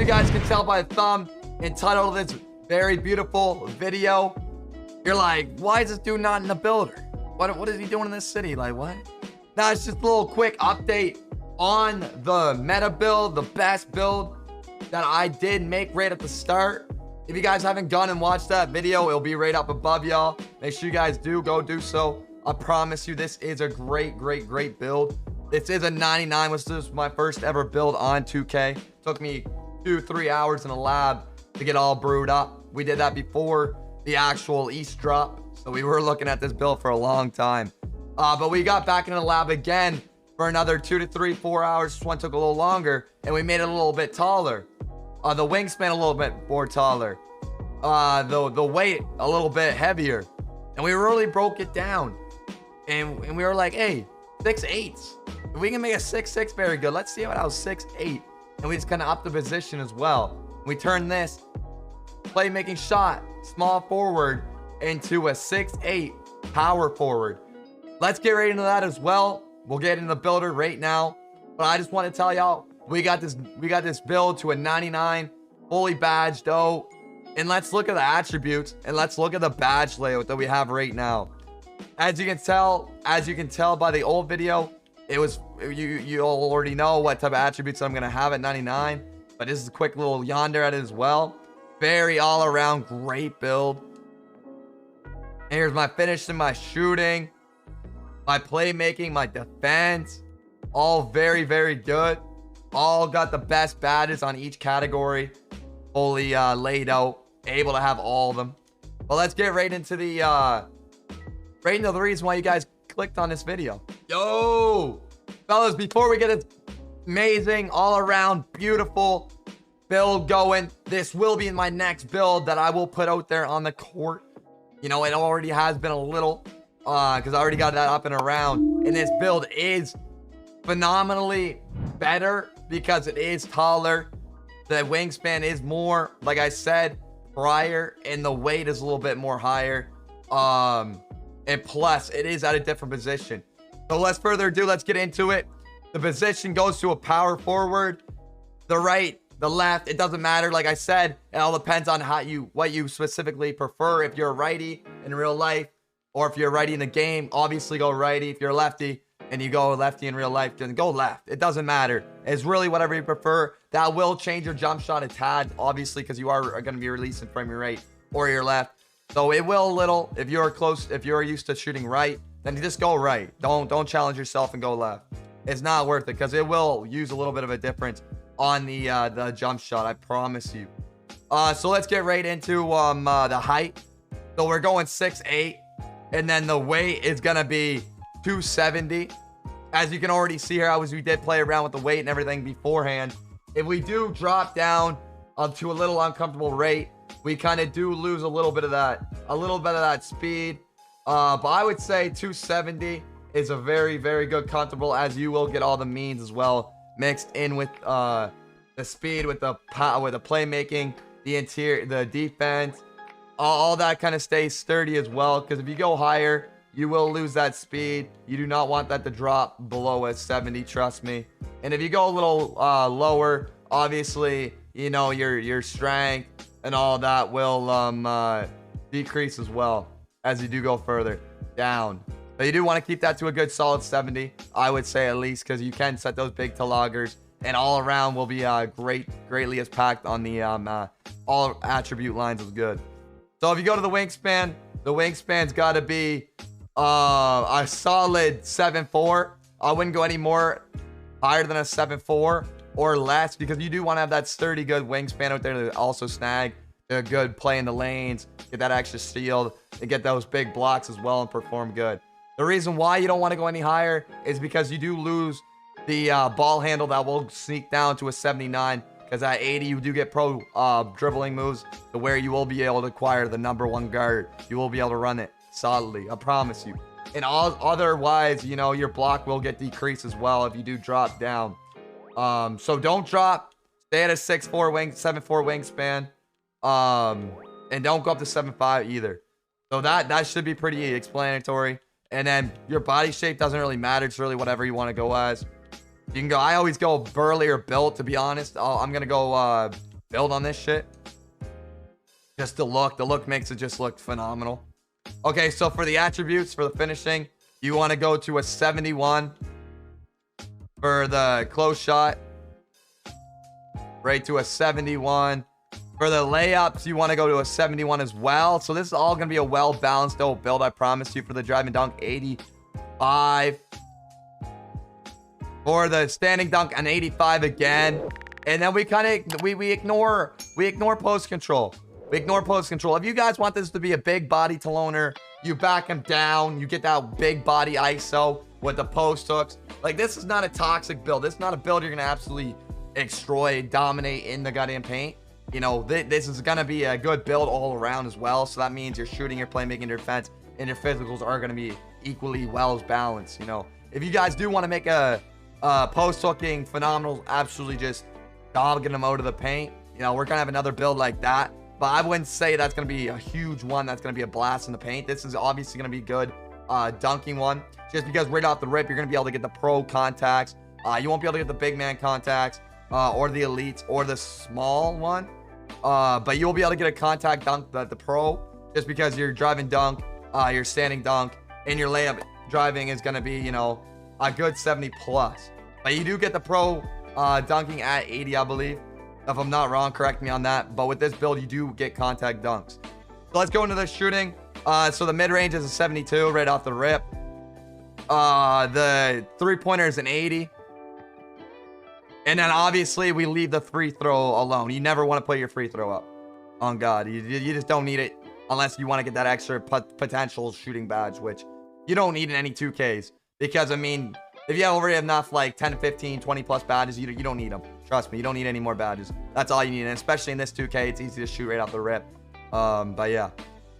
guys can tell by the thumb and title of this very beautiful video, you're like, why is this dude not in the builder? What is he doing in this city? Like, what? Now, it's just a little quick update on the meta build, the best build that I did make right at the start. If you guys haven't gone and watched that video, it'll be right up above y'all. Make sure you guys go do so. I promise you, this is a great build. This is a 99, which is my first ever build on 2K. Took me 2-3 hours in a lab to get all brewed up. We did that before the actual East drop, so we were looking at this build for a long time. But we got back in the lab again for another 2 to 3, 4 hours. This one took a little longer, and we made it a little bit taller. The wingspan a little bit more taller. The weight a little bit heavier, and we really broke it down. And we were like, hey, 6'8". If we can make a 6'6", very good. Let's see how I was 6'8", and we just kind of upped the position as well. We turned this playmaking shot, small forward, into a 6'8" power forward. Let's get right into that as well. We'll get in the builder right now, but I just want to tell y'all, we got this build to a 99, fully badged out. And let's look at the attributes, and let's look at the badge layout that we have right now. As you can tell by the old video, it was you already know what type of attributes I'm gonna have at 99, but this is a quick little yonder at it as well. Very all around great build. Here's my finishing, my shooting, my playmaking, my defense, all very good. All got the best badges on each category, fully laid out, able to have all of them. But let's get right into the reason why you guys clicked on this video. Yo, fellas, before we get this amazing, all around beautiful build going, this will be my next build that I will put out there on the court. You know, it already has been a little, because I already got that up and around, and this build is phenomenally better because it is taller. The wingspan is more, like I said prior, and the weight is a little bit more higher. And plus, it is at a different position. So less further ado, let's get into it. The position goes to a power forward. The right, the left, it doesn't matter. Like I said, it all depends on what you specifically prefer. If you're a righty in real life, or if you're a righty in the game, obviously go righty. If you're a lefty and you go lefty in real life, then go left. It doesn't matter. It's really whatever you prefer. That will change your jump shot a tad, obviously, because you are going to be releasing from your right or your left. So it will a little. If you're close, if you're used to shooting right, then you just go right. Don't challenge yourself and go left. It's not worth it because it will use a little bit of a difference on the jump shot. I promise you. So let's get right into the height. So we're going 6'8", and then the weight is gonna be 270. As you can already see here, we did play around with the weight and everything beforehand. If we do drop down to a little uncomfortable rate, we kind of do lose a little bit of that speed. But I would say 270 is a very good comfortable, as you will get all the means as well mixed in with the speed, with the playmaking, the interior, the defense, all that kind of stays sturdy as well. Because if you go higher, you will lose that speed. You do not want that to drop below a 70, trust me. And if you go a little lower, obviously, you know, your strength and all that will decrease as well as you do go further down. But you do want to keep that to a good solid 70, I would say, at least, because you can set those big to loggers, and all around will be greatly as packed on the all attribute lines is good. So if you go to the wingspan's got to be a solid 7'4". I wouldn't go any more higher than a 7'4" or less, because you do want to have that sturdy, good wingspan out there to also snag a good play in the lanes, get that extra steal, and get those big blocks as well and perform good. The reason why you don't want to go any higher is because you do lose the ball handle that will sneak down to a 79, because at 80 you do get pro dribbling moves to where you will be able to acquire the #1 guard. You will be able to run it solidly, I promise you. And otherwise, you know, your block will get decreased as well if you do drop down. So don't drop. Stay at a 6'4" 7'4" wingspan. And don't go up to 7'5" either. So that should be pretty explanatory. And then your body shape doesn't really matter. It's really whatever you want to go as. You can go, I always go burly or built, to be honest. I'm gonna go build on this shit. Just the look makes it just look phenomenal. Okay, so for the attributes, for the finishing, you want to go to a 71 for the close shot, right to a 71. For the layups, you want to go to a 71 as well. So this is all going to be a well-balanced build, I promise you. For the drive and dunk, 85. For the standing dunk, an 85 again. And then we kind of, we ignore post control. We ignore post control. If you guys want this to be a big body to loner, you back him down. You get that big body ISO with the post hooks. Like, this is not a toxic build. This is not a build you're going to absolutely destroy, dominate in the goddamn paint. You know, this is going to be a good build all around as well. So that means your shooting, your playmaking, your defense, and your physicals are going to be equally well as balanced. You know, if you guys do want to make a post hooking phenomenal, absolutely just dogging them out of the paint, you know, we're going to have another build like that. But I wouldn't say that's going to be a huge one. That's going to be a blast in the paint. This is obviously going to be good dunking one. Just because right off the rip, you're going to be able to get the pro contacts. You won't be able to get the big man contacts or the elites or the small one. But you'll be able to get a contact dunk, the pro, just because your driving dunk, your standing dunk, and your layup driving is going to be, you know, a good 70 plus. But you do get the pro dunking at 80, I believe. If I'm not wrong, correct me on that. But with this build, you do get contact dunks. So let's go into the shooting. So the mid-range is a 72 right off the rip. The three-pointer is an 80. And then obviously we leave the free throw alone. You never want to put your free throw up. On God, you just don't need it unless you want to get that extra potential shooting badge, which you don't need in any 2Ks. Because, I mean, if you already have enough, like 10, 15, 20 plus badges, you don't need them. Trust me, you don't need any more badges. That's all you need. And especially in this 2K, it's easy to shoot right off the rip. But yeah.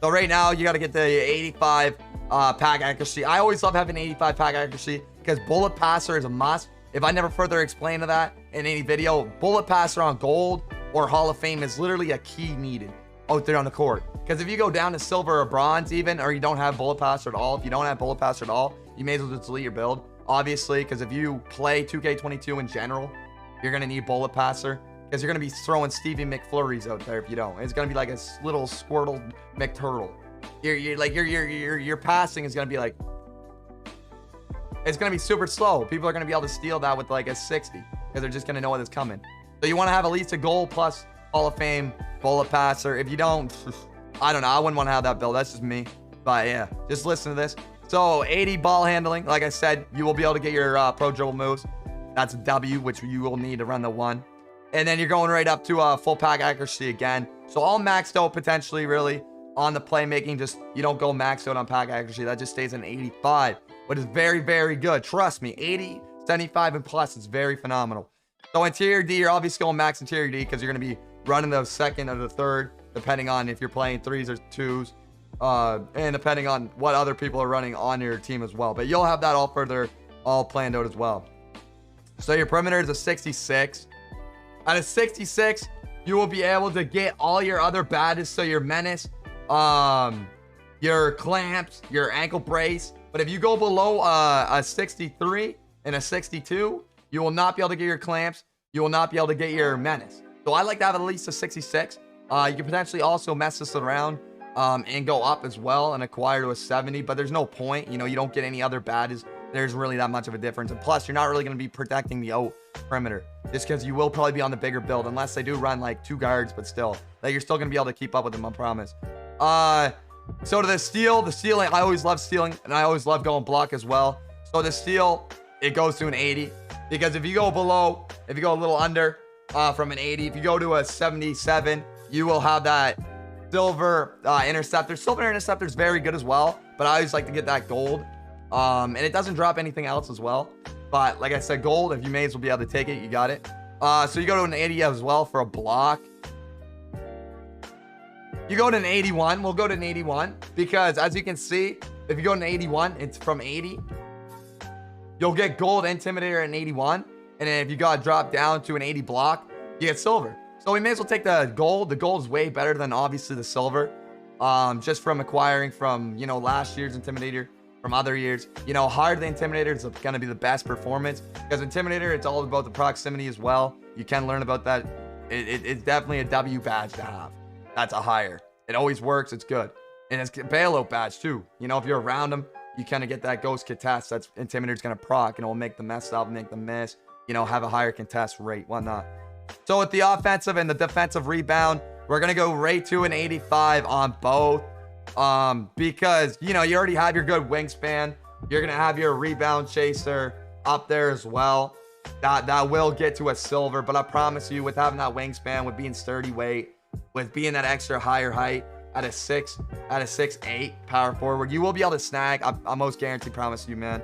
So right now, you got to get the 85 pack accuracy. I always love having 85 pack accuracy because bullet passer is a must. If I never further explain to that in any video, bullet passer on gold or Hall of Fame is literally a key needed out there on the court. Because if you go down to silver or bronze even, or you don't have bullet passer at all, if you don't have bullet passer at all, you may as well just delete your build. Obviously, because if you play 2K22 in general, you're going to need bullet passer. Because you're going to be throwing Stevie McFlurries out there if you don't. It's going to be like a little Squirtle McTurtle. Your passing is going to be like, it's going to be super slow. People are going to be able to steal that with like a 60 because they're just going to know what is coming. So you want to have at least a gold plus Hall of Fame bullet passer. If you don't, I don't know. I wouldn't want to have that build. That's just me. But yeah, just listen to this. So 80 ball handling. Like I said, you will be able to get your pro dribble moves. That's a W, which you will need to run the one. And then you're going right up to full pack accuracy again. So all maxed out potentially really on the playmaking. Just you don't go maxed out on pack accuracy. That just stays an 85. But it's very, very good. Trust me, 80, 75, and plus, it's very phenomenal. So interior D, you're obviously going max interior D because you're going to be running the second or the third, depending on if you're playing threes or twos, and depending on what other people are running on your team as well. But you'll have that all planned out as well. So your perimeter is a 66. At a 66, you will be able to get all your other badges. So your menace, your clamps, your ankle brace. But if you go below a 63 and a 62, you will not be able to get your clamps. You will not be able to get your menace. So I like to have at least a 66. You can potentially also mess this around and go up as well and acquire to a 70. But there's no point. You know, you don't get any other badges. There's really that much of a difference. And plus, you're not really going to be protecting the out perimeter. Just because you will probably be on the bigger build. Unless they do run like 2 guards. But still, like, you're still going to be able to keep up with them, I promise. So to the stealing, I always love stealing, and I always love going block as well. So the steal, it goes to an 80, because if you go below, if you go a little under from an 80, if you go to a 77, you will have that silver interceptor. Silver interceptor is very good as well, but I always like to get that gold, and it doesn't drop anything else as well. But like I said, gold, if you may as well be able to take it, you got it. So you go to an 80 as well for a block. You go to an 81. We'll go to an 81 because, as you can see, if you go to an 81, it's from 80. You'll get gold intimidator at an 81. And then if you got dropped down to an 80 block, you get silver. So we may as well take the gold. The gold is way better than obviously the silver. Just from acquiring from, you know, last year's intimidator, from other years. You know, hard the intimidator is going to be the best performance because intimidator, it's all about the proximity as well. You can learn about that It's definitely a W badge to have. That's a higher. It always works. It's good. And it's a bailout badge too. You know, if you're around them, you kind of get that ghost contest. That's Intimidator's going to proc, and it will make them mess up, make them miss, you know, have a higher contest rate, whatnot. So with the offensive and the defensive rebound, we're going to go right to an 85 on both. Because, you know, you already have your good wingspan. You're going to have your rebound chaser up there as well. That will get to a silver, but I promise you, with having that wingspan, with being sturdy weight, with being that extra higher height at a 6'8" power forward, you will be able to snag. I most guarantee, promise you, man.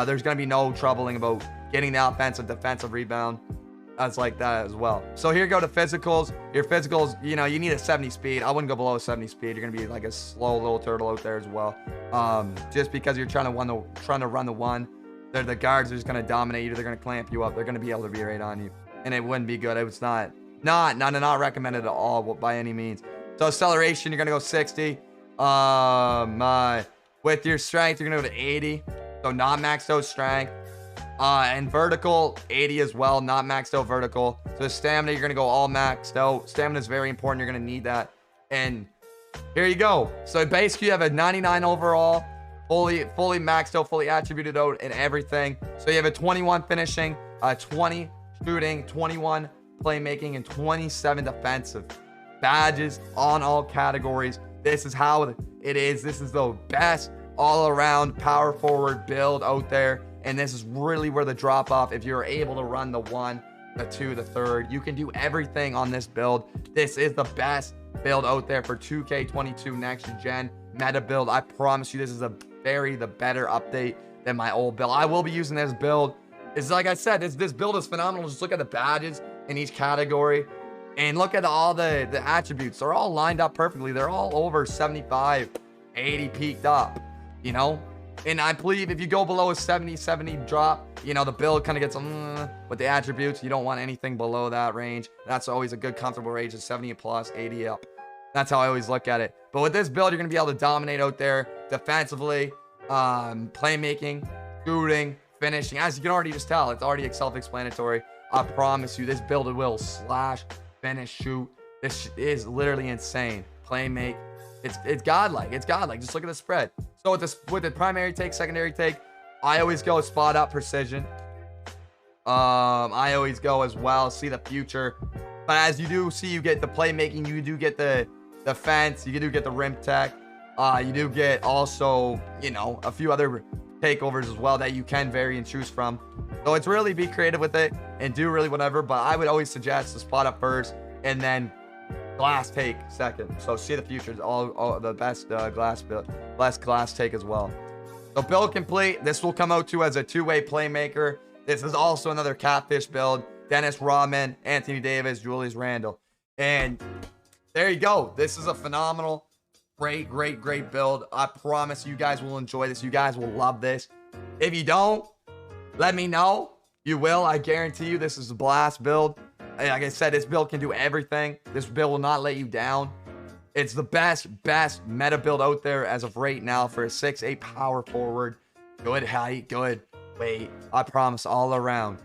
There's going to be no troubling about getting the offensive, defensive rebound. That's like that as well. So here you go to physicals. Your physicals, you know, you need a 70 speed. I wouldn't go below 70 speed. You're gonna be like a slow little turtle out there as well. Just because you're trying to run the one. The guards are just gonna dominate you. They're gonna clamp you up. They're gonna be able to be right on you, and it wouldn't be good. It was not recommended at all by any means. So acceleration, you're gonna go 60. With your strength, you're gonna go to 80. So not maxed out strength. And vertical 80 as well, not maxed out vertical. So stamina, you're gonna go all maxed out. Stamina is very important. You're gonna need that. And here you go. So basically, you have a 99 overall, fully maxed out, fully attributed out, and everything. So you have a 21 finishing, 20 shooting, 21 playmaking, and 27 defensive badges on all categories. This is how it is. This is the best all-around power forward build out there. And this is really where the drop off, if you're able to run the 1, the 2, the 3rd, you can do everything on this build. This is the best build out there for 2K22 next gen meta build. I promise you, this is the better update than my old build. I will be using this build. It's like I said, this build is phenomenal. Just look at the badges in each category and look at all the attributes. They're all lined up perfectly. They're all over 75, 80 peaked up, you know? And I believe if you go below a 70 drop, you know, the build kind of gets with the attributes. You don't want anything below that range. That's always a good comfortable range of 70 plus, 80 up. That's how I always look at it. But with this build, you're going to be able to dominate out there defensively, playmaking, shooting, finishing. As you can already just tell, it's already self-explanatory. I promise you, this build will slash, finish, shoot. This is literally insane. Playmake. It's godlike. It's godlike. Just look at the spread. So with the primary take, secondary take, I always go spot up precision. I always go as well, see the future. But as you do see, you get the playmaking, you do get the defense, you do get the rim tech. You do get also, you know, a few other takeovers as well that you can vary and choose from. So it's really be creative with it and do really whatever. But I would always suggest the spot up first and then glass take second. So see the future is all the best glass take as well. So build complete. This will come out to as a two-way playmaker. This is also another catfish build. Dennis Rodman, Anthony Davis, Julius Randle. And there you go. This is a phenomenal, great build. I promise you guys will enjoy this. You guys will love this. If you don't, let me know. You will. I guarantee you this is a blast build. Like I said, this build can do everything. This build will not let you down. It's the best meta build out there as of right now for a 6'8" power forward. Good height, good weight. I promise all around.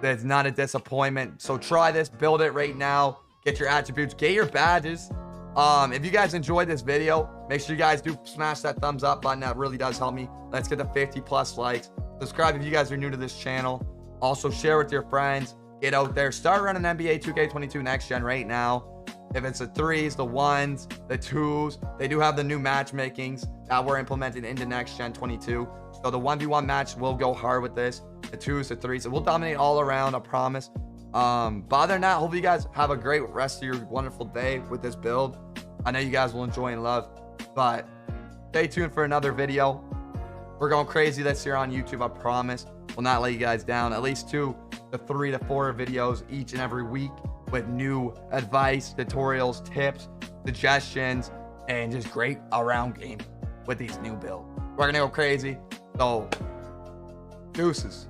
It's not a disappointment. So try this, build it right now. Get your attributes, get your badges. If you guys enjoyed this video, make sure you guys do smash that thumbs up button. That really does help me. Let's get to 50+ likes. Subscribe if you guys are new to this channel. Also share with your friends. Get out there. Start running NBA2K20 next gen right now. If it's the 3s, the 1s, the 2s, they do have the new matchmakings that were implemented into next gen 22. So the 1v1 match will go hard with this. The 2s, the 3s, it will dominate all around, I promise. But other than that, hopefully you guys have a great rest of your wonderful day with this build. I know you guys will enjoy and love. But stay tuned for another video. We're going crazy this year on YouTube, I promise. Will not let you guys down. At least 2 to 3 to 4 videos each and every week with new advice, tutorials, tips, suggestions, and just great around game with these new builds. We're gonna go crazy. So, deuces.